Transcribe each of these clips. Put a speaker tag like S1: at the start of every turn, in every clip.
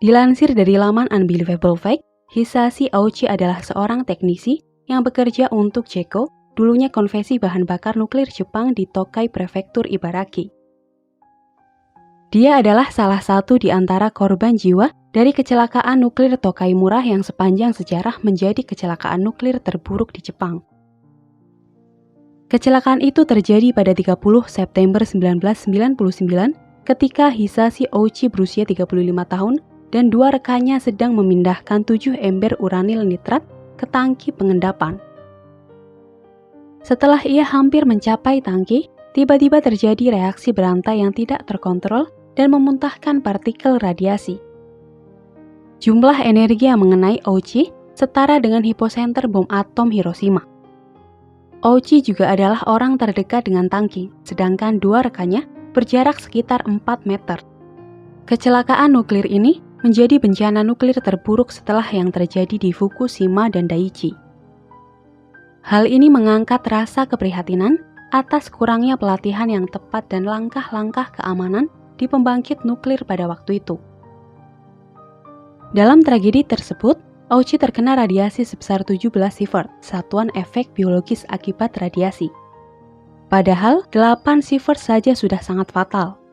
S1: Dilansir dari laman Unbelievable Fact, Hisashi Ouchi adalah seorang teknisi yang bekerja untuk JECO, dulunya konvensi bahan bakar nuklir Jepang di Tokai Prefektur Ibaraki. Dia adalah salah satu di antara korban jiwa dari kecelakaan nuklir Tokai Murah yang sepanjang sejarah menjadi kecelakaan nuklir terburuk di Jepang. Kecelakaan itu terjadi pada 30 September 1999 ketika Hisashi Ouchi berusia 35 tahun dan dua rekannya sedang memindahkan 7 ember uranil nitrat ke tangki pengendapan. Setelah ia hampir mencapai tangki, tiba-tiba terjadi reaksi berantai yang tidak terkontrol dan memuntahkan partikel radiasi. Jumlah energi yang mengenai Ouchi setara dengan hiposenter bom atom Hiroshima. Ouchi juga adalah orang terdekat dengan tangki, sedangkan dua rekannya berjarak sekitar 4 meter. Kecelakaan nuklir ini menjadi bencana nuklir terburuk setelah yang terjadi di Fukushima dan Daiichi. Hal ini mengangkat rasa keprihatinan atas kurangnya pelatihan yang tepat dan langkah-langkah keamanan di pembangkit nuklir pada waktu itu. Dalam tragedi tersebut, Ouchi terkena radiasi sebesar 17 sievert, satuan efek biologis akibat radiasi. Padahal, 8 sievert saja sudah sangat fatal.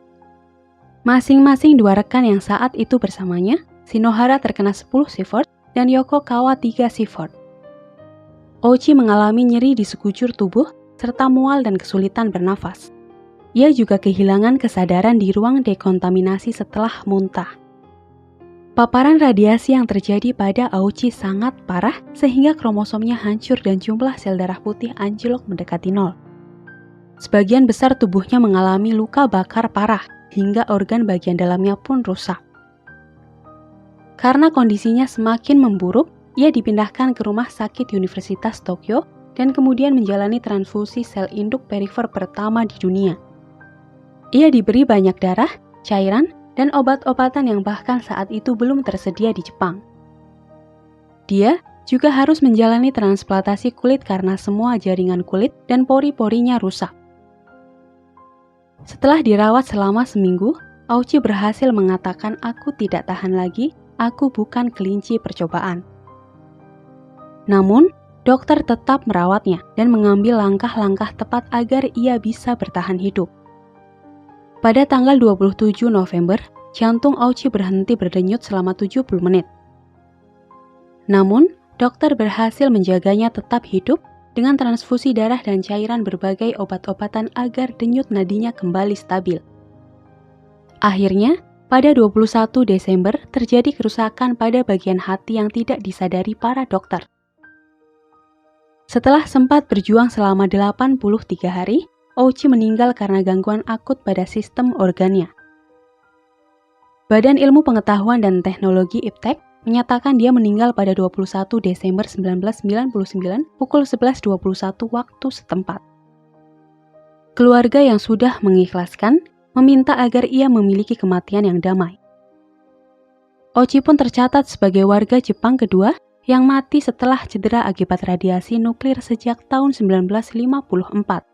S1: Masing-masing dua rekan yang saat itu bersamanya, Shinohara terkena 10 sievert dan Yokokawa 3 sievert. Ouchi mengalami nyeri di sekujur tubuh serta mual dan kesulitan bernafas. Ia juga kehilangan kesadaran di ruang dekontaminasi setelah muntah. Paparan radiasi yang terjadi pada Ouchi sangat parah sehingga kromosomnya hancur dan jumlah sel darah putih anjlok mendekati nol. Sebagian besar tubuhnya mengalami luka bakar parah hingga organ bagian dalamnya pun rusak. Karena kondisinya semakin memburuk, ia dipindahkan ke rumah sakit Universitas Tokyo dan kemudian menjalani transfusi sel induk perifer pertama di dunia. Ia diberi banyak darah, cairan, dan obat-obatan yang bahkan saat itu belum tersedia di Jepang. Dia juga harus menjalani transplantasi kulit karena semua jaringan kulit dan pori-porinya rusak. Setelah dirawat selama seminggu, Ouchi berhasil mengatakan, "Aku tidak tahan lagi, aku bukan kelinci percobaan." Namun, dokter tetap merawatnya dan mengambil langkah-langkah tepat agar ia bisa bertahan hidup. Pada tanggal 27 November, jantung Ouchi berhenti berdenyut selama 70 menit. Namun, dokter berhasil menjaganya tetap hidup dengan transfusi darah dan cairan berbagai obat-obatan agar denyut nadinya kembali stabil. Akhirnya, pada 21 Desember terjadi kerusakan pada bagian hati yang tidak disadari para dokter. Setelah sempat berjuang selama 83 hari, Ouchi meninggal karena gangguan akut pada sistem organnya. Badan Ilmu Pengetahuan dan Teknologi IPTEK menyatakan dia meninggal pada 21 Desember 1999 pukul 11.21 waktu setempat. Keluarga yang sudah mengikhlaskan meminta agar ia memiliki kematian yang damai. Ouchi pun tercatat sebagai warga Jepang kedua yang mati setelah cedera akibat radiasi nuklir sejak tahun 1954.